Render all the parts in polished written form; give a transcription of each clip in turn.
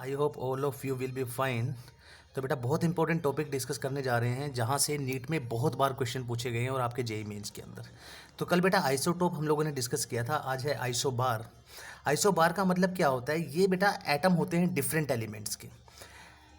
I hope all of you will be fine. तो बेटा बहुत इंपॉर्टेंट टॉपिक डिस्कस करने जा रहे हैं जहाँ से नीट में बहुत बार क्वेश्चन पूछे गए हैं और आपके जेई मेंस के अंदर। तो कल बेटा आइसोटोप हम लोगों ने डिस्कस किया था, आज है आइसोबार। आइसोबार का मतलब क्या होता है? ये बेटा एटम होते हैं डिफरेंट एलिमेंट्स के।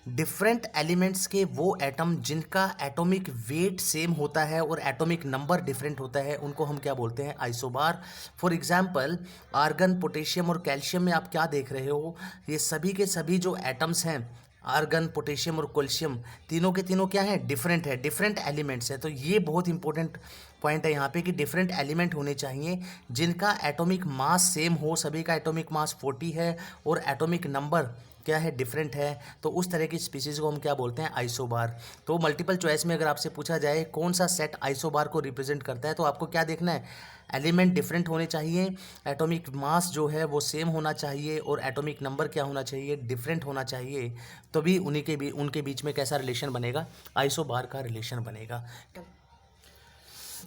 डिफरेंट एलिमेंट्स के वो एटम जिनका एटॉमिक वेट सेम होता है और एटॉमिक नंबर डिफरेंट होता है, उनको हम क्या बोलते हैं? Isobar. For example argon, potassium और कैल्शियम में आप क्या देख रहे हो? ये सभी के सभी जो एटम्स हैं, आर्गन, पोटेशियम और कैल्शियम, तीनों के तीनों क्या हैं? डिफरेंट है, डिफरेंट एलिमेंट्स है। तो ये बहुत इंपॉर्टेंट पॉइंट है यहाँ पे कि डिफरेंट एलिमेंट होने चाहिए जिनका एटॉमिक मास सेम हो। सभी का एटॉमिक मास 40 है और एटॉमिक नंबर क्या है? डिफरेंट है। तो उस तरह की स्पीसीज को हम क्या बोलते हैं? आइसोबार। तो मल्टीपल चॉइस में अगर आपसे पूछा जाए कौन सा सेट आइसोबार को रिप्रेजेंट करता है, तो आपको क्या देखना है? एलिमेंट डिफरेंट होने चाहिए, एटॉमिक मास जो है वो सेम होना चाहिए और एटॉमिक नंबर क्या होना चाहिए? डिफरेंट होना चाहिए। तभी उनके बीच में कैसा रिलेशन बनेगा? आइसोबार का रिलेशन बनेगा।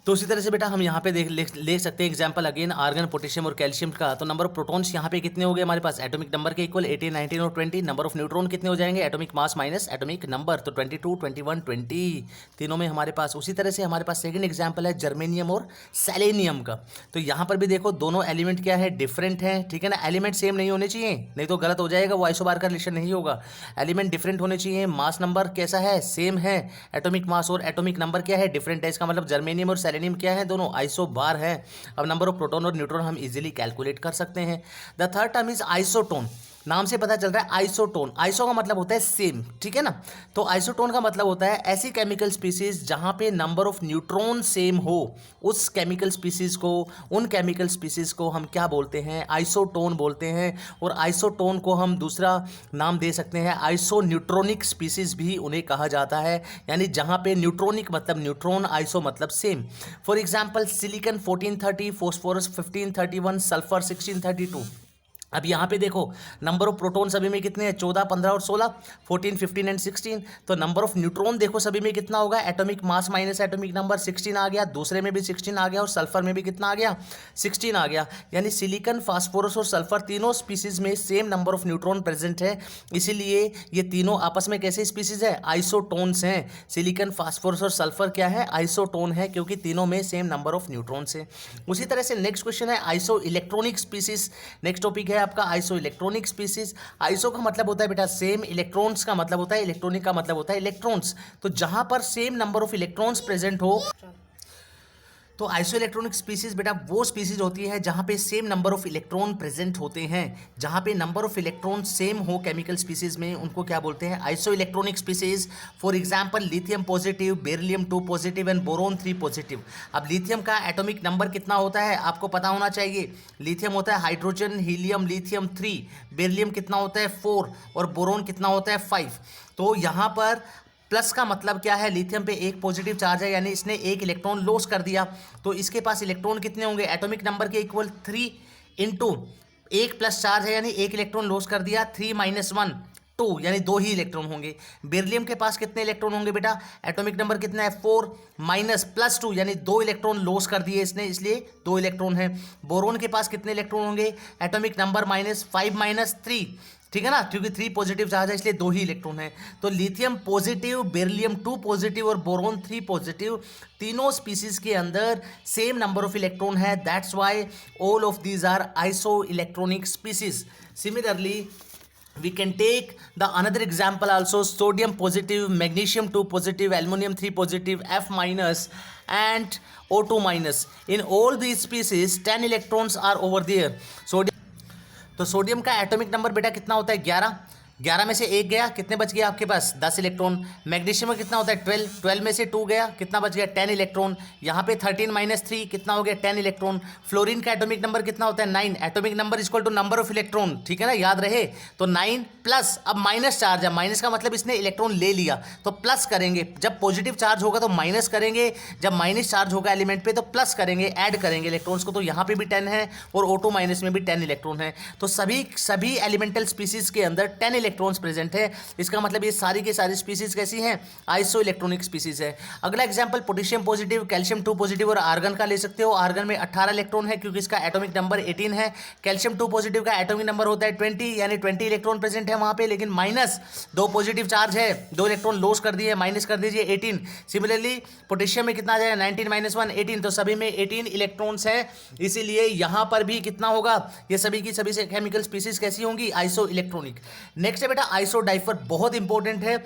तो उसी तरह से बेटा हम यहाँ पे ले सकते हैं एग्जांपल अगेन आर्गन, पोटेशियम और कैल्शियम का। तो नंबर ऑफ प्रोटॉन्स यहाँ पे कितने हो गए हमारे पास? एटॉमिक नंबर के इक्वल 18, 19 और 20। नंबर ऑफ न्यूट्रॉन कितने हो जाएंगे? Atomic mass minus atomic number, तो 22, 21, 20 तीनों में हमारे पास। उसी तरह से हमारे पास सेकंड एग्जाम्पल है जर्मेनियम और सेलेनियम का। तो यहाँ पर भी देखो दोनों एलिमेंट क्या है? डिफरेंट है, ठीक है ना। एलिमेंट सेम नहीं होने चाहिए, नहीं तो गलत हो जाएगा, वो आइसोबार का रिलेशन नहीं होगा। एलिमेंट डिफरेंट होने चाहिए, मास नंबर कैसा है? सेम है, एटॉमिक मास और एटॉमिक नंबर क्या है? डिफरेंट है। इसका मतलब जर्मेनियम और सेलेनियम क्या है? दोनों आइसोबार है। अब नंबर ऑफ प्रोटॉन और न्यूट्रॉन हम इजीली कैलकुलेट कर सकते हैं। The third term is isotone. नाम से पता चल रहा है आइसोटोन। आइसो का मतलब होता है सेम, ठीक है ना। तो आइसोटोन का मतलब होता है ऐसी केमिकल स्पीसीज जहां पे नंबर ऑफ न्यूट्रॉन सेम हो, उस केमिकल स्पीसीज को, उन केमिकल स्पीसीज को हम क्या बोलते हैं? आइसोटोन बोलते हैं। और आइसोटोन को हम दूसरा नाम दे सकते हैं, आइसोन्यूट्रॉनिक स्पीसीज भी उन्हें कहा जाता है। यानी जहां पे न्यूट्रॉनिक मतलब न्यूट्रॉन, आइसो मतलब same. For example silicon 1430, phosphorus 1531, sulphur 1632। अब यहाँ पे देखो नंबर ऑफ प्रोटॉन सभी में कितने हैं? 14, 15 और 16, 14, 15 एंड 16। तो नंबर ऑफ न्यूट्रॉन देखो सभी में कितना होगा? Atomic mass minus atomic number 16 आ गया, दूसरे में भी 16 आ गया और सल्फर में भी कितना आ गया? 16 आ गया। यानी सिलिकन, फास्फोरस और सल्फर तीनों स्पीसीज में same number of neutron present है। इसीलिए ये तीनों आपस में कैसे स्पीसीज है? आइसोटोन्स हैं। सिलिकन, फास्फोरस और सल्फर क्या है? आइसोटोन है, क्योंकि तीनों में सेम नंबर ऑफ न्यूट्रॉन्स है। उसी तरह से नेक्स्ट क्वेश्चन है iso electronic species. Next topic है आपका आइसो इलेक्ट्रॉनिक स्पीसीज। आइसो का मतलब होता है बेटा सेम, इलेक्ट्रॉन्स का मतलब होता है, इलेक्ट्रॉनिक का मतलब होता है इलेक्ट्रॉन्स। तो जहां पर same number of electrons present हो, तो आइसो इलेक्ट्रॉनिक स्पीसीज बेटा वो स्पीसीज होती है जहां पे same number of electron present होते हैं। जहां पे नंबर ऑफ इलेक्ट्रॉन सेम हो केमिकल स्पीसीज में, उनको क्या बोलते हैं? Iso electronic species. For example lithium positive, beryllium 2 positive and boron 3 positive. अब लिथियम का एटॉमिक नंबर कितना होता है? आपको पता होना चाहिए। लिथियम होता है हाइड्रोजन हीलियम लिथियम 3, बेरिलियम कितना होता है? 4 और बोरोन कितना होता है? 5। तो यहाँ पर प्लस का मतलब क्या है? लिथियम पे एक पॉजिटिव चार्ज है, यानी इसने एक इलेक्ट्रॉन लॉस कर दिया। तो इसके पास इलेक्ट्रॉन कितने होंगे? एटॉमिक नंबर के इक्वल 3 इंटू एक प्लस चार्ज है, यानी एक इलेक्ट्रॉन लॉस कर दिया, 3 माइनस 1 2, यानी 2 ही इलेक्ट्रॉन होंगे। बेरिलियम के पास कितने इलेक्ट्रॉन होंगे बेटा? एटॉमिक नंबर कितना है? 4 माइनस प्लस 2, यानी 2 इलेक्ट्रॉन लॉस कर दिए इसने, इसलिए 2 इलेक्ट्रॉन है। बोरोन के पास कितने इलेक्ट्रॉन होंगे? एटॉमिक नंबर -5 माइनस 3, ठीक है ना, क्योंकि 3 पॉजिटिव चार्ज है इसलिए 2 ही इलेक्ट्रॉन है। तो लिथियम पॉजिटिव, बेरिलियम 2 पॉजिटिव और बोरोन 3 पॉजिटिव, तीनों स्पीसीज के अंदर सेम नंबर ऑफ इलेक्ट्रॉन है। That's why all of these are isoelectronic species. Similarly we can take the another example also, sodium positive, magnesium 2 positive, aluminum 3 positive, F minus and O2 minus. In all these species 10 electrons are over there. तो sodium का atomic number बेटा कितना होता है? 11। 11 में से एक गया, कितने बच गया आपके पास? 10 इलेक्ट्रॉन। मैग्नीशियम में कितना होता है? 12। 12 में से 2 गया, कितना बच गया? 10 इलेक्ट्रॉन। यहाँ पे 13 माइनस 3 कितना हो गया? 10 इलेक्ट्रॉन। फ्लोरीन का एटॉमिक नंबर कितना होता है? 9। Atomic number equal to number of electron, ठीक है ना, याद रहे। तो 9 प्लस, अब माइनस चार्ज है, माइनस का मतलब इसने इलेक्ट्रॉन ले लिया, तो प्लस करेंगे। जब पॉजिटिव चार्ज होगा तो माइनस करेंगे, जब माइनस चार्ज होगा एलिमेंट पे तो प्लस करेंगे, ऐड करेंगे इलेक्ट्रॉन्स को। तो यहाँ पे भी 10 है और O2 माइनस में भी 10 इलेक्ट्रॉन है। तो सभी एलिमेंटल स्पीसीज के अंदर 10 इलेक्ट्रॉन्स प्रेजेंट है, इसका मतलब ये सारी की सारी स्पीसीज कैसी हैं, आइसो इलेक्ट्रॉनिक स्पीसीज है। अगला example potassium positive, calcium 2 positive और आर्गन का ले सकते हो। आर्गन में 18 इलेक्ट्रॉन है क्योंकि इसका एटॉमिक नंबर 18 है। कैल्शियम 2 पॉजिटिव का एटॉमिक नंबर होता है 20, यानी 20 इलेक्ट्रॉन प्रेजेंट है वहां पे, लेकिन माइनस 2 पॉजिटिव चार्ज है, 2 इलेक्ट्रॉन लॉस कर दिए, माइनस कर दीजिए 18। सिमिलरली पोटेशियम में कितना आ जाएगा, 19 - 1 18, तो सभी में 18 इलेक्ट्रॉन्स है, इसीलिए यहां पर भी कितना होगा, ये सभी की सभी से केमिकल स्पीसीज कैसी होंगी, आइसो इलेक्ट्रॉनिक। नेक्स्ट है बेटा आइसो डाइफर, बहुत इंपॉर्टेंट है।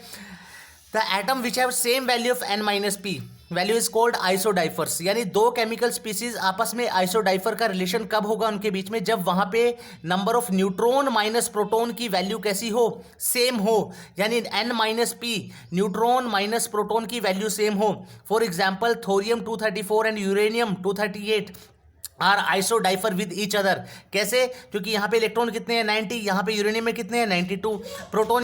The atom which have same value of n-p value is called isodiaphers, यानी दो केमिकल स्पीसीज आपस में आइसोडाइफर का रिलेशन कब होगा उनके बीच में, जब वहां पे number of neutron minus proton की वैल्यू कैसी हो, सेम हो, यानी n-p न्यूट्रॉन माइनस प्रोटॉन की वैल्यू सेम हो। For example thorium 234 and uranium 238 are isodiapher with each other. कैसे, क्योंकि यहाँ पे इलेक्ट्रॉन कितने हैं 90, यहाँ पे यूरेनियम में कितने हैं 92, प्रोटॉन,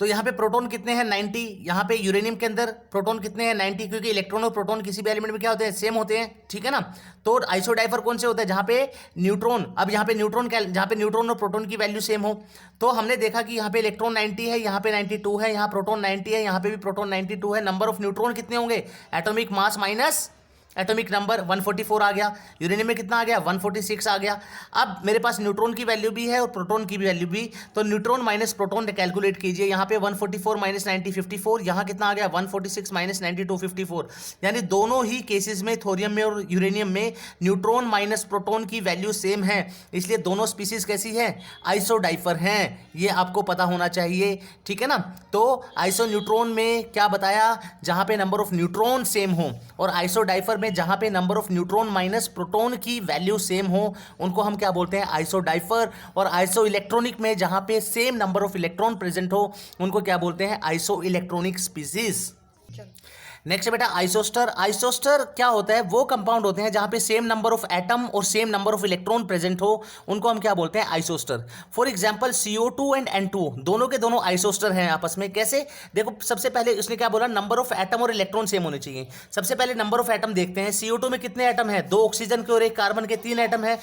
तो यहाँ पे प्रोटॉन कितने हैं 90, यहाँ पे यूरेनियम के अंदर प्रोटॉन कितने हैं 90, क्योंकि इलेक्ट्रॉन और प्रोटॉन किसी भी एलिमेंट में क्या होते हैं, सेम होते हैं, ठीक है ना। तो आइसोडाइफर कौन से होता है, जहाँ पे न्यूट्रॉन, अब यहाँ पे न्यूट्रॉन जहाँ पे न्यूट्रॉन और प्रोटॉन की वैल्यू सेम हो। तो हमने देखा कि यहाँ पे इलेक्ट्रॉन 90 है, यहाँ पे 92 है, यहाँ प्रोटॉन 90 है, यहाँ पे भी प्रोटॉन 92 है। नंबर ऑफ न्यूट्रॉन कितने होंगे, atomic mass minus atomic number 144 आ गया। यूरेनियम में कितना आ गया, 146 आ गया। अब मेरे पास न्यूट्रॉन की वैल्यू भी है और प्रोटॉन की भी वैल्यू भी, तो न्यूट्रॉन माइनस प्रोटॉन कैलकुलेट कीजिए। यहाँ पे 144 माइनस 90 54, यहाँ कितना आ गया 146 माइनस 92 54, यानी दोनों ही केसेस में थोरियम में और यूरेनियम में न्यूट्रॉन माइनस प्रोटॉन की वैल्यू सेम है, इसलिए दोनों स्पीसीज कैसी है, आइसोडाइफर हैं, ये आपको पता होना चाहिए, ठीक है ना। तो आइसो न्यूट्रॉन में क्या बताया, जहाँ पे नंबर ऑफ न्यूट्रॉन सेम हो, और आइसोडाइफर में जहां पे number of neutron minus proton की वैल्यू सेम हो, उनको हम क्या बोलते हैं, आइसोडाइफर। और आइसो इलेक्ट्रॉनिक में जहां पे same number of electron present हो, उनको क्या बोलते हैं, आइसो इलेक्ट्रॉनिक स्पीसीज। नेक्स्ट है बेटा आइसोस्टर। आइसोस्टर क्या होता है, वो कंपाउंड होते हैं जहां पे सेम नंबर ऑफ एटम और same number of electron present हो, उनको हम क्या बोलते हैं, isoster. For example CO2 and N2 दोनों के दोनों आइसोस्टर हैं आपस में। कैसे, देखो सबसे पहले उसने क्या बोला, नंबर ऑफ एटम और इलेक्ट्रॉन सेम होने चाहिए। सबसे पहले नंबर ऑफ एटम देखते हैं। CO2 में कितने एटम है, 2 ऑक्सीजन के और 1 कार्बन के, 3 एटम है।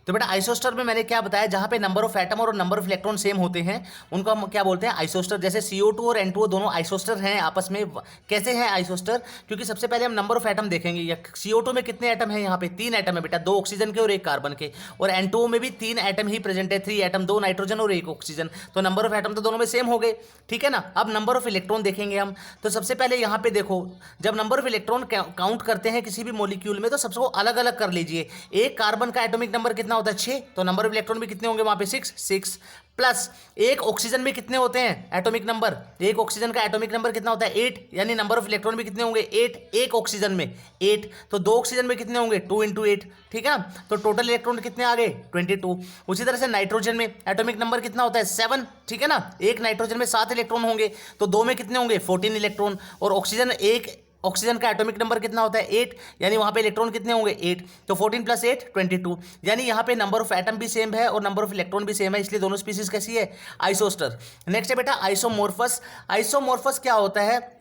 तो बेटा आइसोस्टर में मैंने क्या बताया, जहां पे नंबर ऑफ एटम और नंबर ऑफ इलेक्ट्रॉन सेम होते हैं, उनको हम क्या बोलते हैं, आइसोस्टर। जैसे CO2 और N2 दोनों आइसोस्टर हैं आपस में। कैसे हैं आइसोस्टर, क्योंकि सबसे पहले हम नंबर ऑफ एटम देखेंगे। या CO2 में कितने एटम है, यहाँ पे 3 एटम है बेटा, 2 ऑक्सीजन के और 1 कार्बन के, और N2 में भी 3 एटम ही प्रेजेंट है, 3 एटम, 2 नाइट्रोजन और 1 ऑक्सीजन। तो नंबर ऑफ एटम तो दोनों में सेम हो गए, ठीक है ना। अब नंबर ऑफ इलेक्ट्रॉन देखेंगे हम। तो सबसे पहले यहाँ पे देखो, जब नंबर ऑफ इलेक्ट्रॉन काउंट करते हैं किसी भी मॉलिक्यूल में, तो सबको अलग अलग कर लीजिए। एक कार्बन का एटॉमिक नंबर कितना होता है, 6, तो नंबर ऑफ इलेक्ट्रॉन भी कितने होंगे वहां पे, 6 प्लस एक ऑक्सीजन में कितने होते हैं एटॉमिक नंबर, एक ऑक्सीजन का एटॉमिक नंबर कितना होता है, 8, यानी नंबर ऑफ इलेक्ट्रॉन भी कितने होंगे, 8, एक ऑक्सीजन में 8, तो 2 ऑक्सीजन में कितने होंगे, 2 × 8, ठीक है ना। तो टोटल इलेक्ट्रॉन कितने आ गए, 22। उसी तरह से नाइट्रोजन में एटॉमिक नंबर कितना होता है, 7, ठीक है ना। एक नाइट्रोजन में 7 इलेक्ट्रॉन होंगे, तो 2 में कितने होंगे, 14 इलेक्ट्रॉन, और ऑक्सीजन ऑक्सीजन का एटॉमिक नंबर कितना होता है, 8, यानी वहां पे इलेक्ट्रॉन कितने होंगे, 8, तो 14 + 8 22, यानी यहाँ पे नंबर ऑफ एटम भी सेम है और नंबर ऑफ इलेक्ट्रॉन भी सेम है, इसलिए दोनों स्पीसीज कैसी है, आइसोस्टर। नेक्स्ट है बेटा आइसोमोर्फस। आइसोमोर्फस क्या होता है,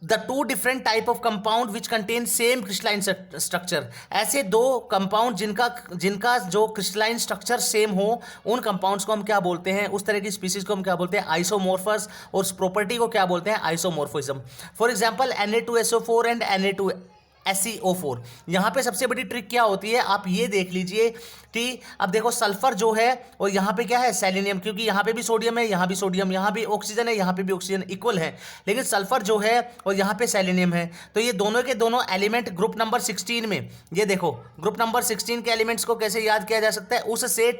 the 2 different type of compound which contain same crystalline structure. ऐसे 2 कंपाउंड जिनका जो क्रिस्टलाइन स्ट्रक्चर सेम हो, उन कंपाउंड्स को हम क्या बोलते हैं, उस तरह की स्पीसीज को हम क्या बोलते हैं, आइसोमोर्फस, और उस प्रॉपर्टी को क्या बोलते हैं, isomorphism. For example Na2SO4 and Na2SeO4। यहाँ पे सबसे बड़ी ट्रिक क्या होती है, आप ये देख लीजिए कि अब देखो सल्फर जो है, और यहाँ पे क्या है, सेलेनियम, क्योंकि यहाँ पे भी सोडियम है, यहाँ भी सोडियम, यहाँ भी ऑक्सीजन है, यहाँ पे भी ऑक्सीजन, इक्वल है। लेकिन सल्फर जो है और यहाँ पे सेलेनियम है, तो ये दोनों के दोनों एलिमेंट ग्रुप नंबर 16 में, ये देखो ग्रुप नंबर 16 के एलिमेंट्स को कैसे याद किया जा सकता है, उससे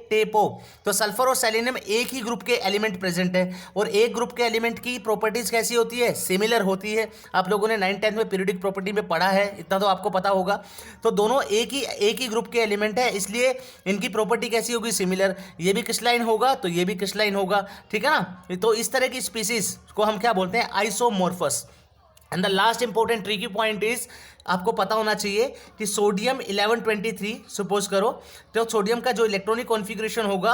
टेपो। तो सल्फर और सेलेनियम एक ही ग्रुप के एलिमेंट प्रेजेंट है, और एक ग्रुप के एलिमेंट की प्रॉपर्टीज कैसी होती है, सिमिलर होती है। आप लोगों ने 9th 10th में पीरियोडिक प्रॉपर्टी में पढ़ा है, इतना तो आपको पता होगा। तो दोनों एक ही ग्रुप के एलिमेंट है, इसलिए इनकी प्रॉपर्टी कैसी होगी, सिमिलर। ये भी क्रिस्टलाइन होगा तो ये भी क्रिस्टलाइन होगा, ठीक है ना। तो इस तरह की स्पीसीज को हम क्या बोलते हैं, isomorphous. And the last important tricky point is, आपको पता होना चाहिए कि सोडियम 1123 सपोज करो, तो सोडियम का जो इलेक्ट्रॉनिक कॉन्फ़िगरेशन होगा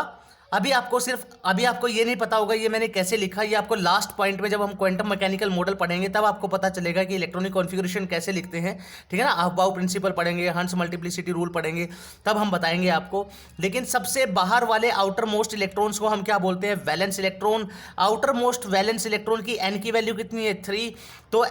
अभी आपको ये नहीं पता होगा ये मैंने कैसे लिखा, ये आपको लास्ट पॉइंट में जब हम क्वांटम मैकेनिकल मॉडल पढ़ेंगे तब आपको पता चलेगा कि इलेक्ट्रॉनिक कॉन्फ़िगरेशन कैसे लिखते हैं, ठीक है ना। अफबाउ प्रिंसिपल पढ़ेंगे, हंस मल्टीप्लिसिटी रूल पढ़ेंगे, तब हम बताएंगे आपको। लेकिन सबसे बाहर वाले आउटर मोस्ट इलेक्ट्रॉन्स को हम क्या बोलते हैं? Valence electron. Outer most valence electron की एन की वैल्यू कितनी है? 3। तो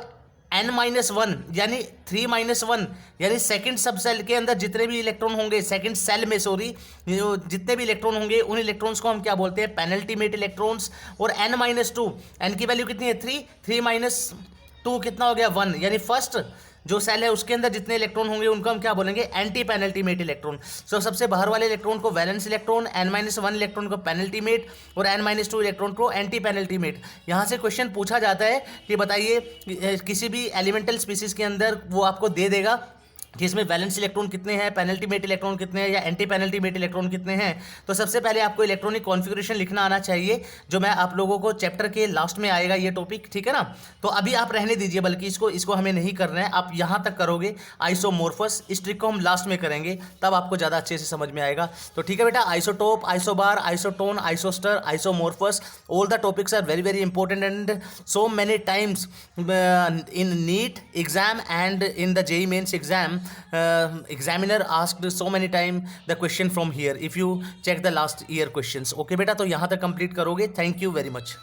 n-1 यानी 3-1 यानी सेकंड सब सेल के अंदर जितने भी इलेक्ट्रॉन होंगे, सेकंड सेल में सॉरी, जितने भी इलेक्ट्रॉन होंगे उन इलेक्ट्रॉन्स को हम क्या बोलते हैं? Penultimate electrons. और n-2, n की वैल्यू कितनी है? 3, 3-2 कितना हो गया? 1। यानी फर्स्ट जो सेल है उसके अंदर जितने इलेक्ट्रॉन होंगे उनको हम क्या बोलेंगे? Anti penultimate electron. सो सबसे बाहर वाले इलेक्ट्रॉन को वैलेंस इलेक्ट्रॉन, n-1 इलेक्ट्रॉन को पेनल्टीमेट और n-2 इलेक्ट्रॉन को एंटी पेनल्टीमेट। यहाँ से क्वेश्चन पूछा जाता है कि बताइए किसी भी एलिमेंटल स्पीसीज के अंदर वो आपको दे देगा कि इसमें वैलेंस इलेक्ट्रॉन कितने हैं, पेनल्टीमेट इलेक्ट्रॉन कितने हैं या एंटी पेनल्टीमेट इलेक्ट्रॉन कितने हैं। तो सबसे पहले आपको इलेक्ट्रॉनिक कॉन्फ़िगरेशन लिखना आना चाहिए, जो मैं आप लोगों को चैप्टर के लास्ट में आएगा ये टॉपिक, ठीक है ना। तो अभी आप रहने दीजिए, बल्कि इसको हमें नहीं करना है, आप यहाँ तक करोगे आइसोमॉर्फस। इस ट्रिक को हम लास्ट में करेंगे, तब आपको ज़्यादा अच्छे से समझ में आएगा। तो ठीक है बेटा, isotope, isobar, isotone, isoster, isomorphous, all the topics are very very important and so many times in NEET exam and in the JEE mains exam, examiner asked so many time the question from here if you check the last year questions. Okay बेटा, तो यहाँ तक complete करोगे। Thank you very much.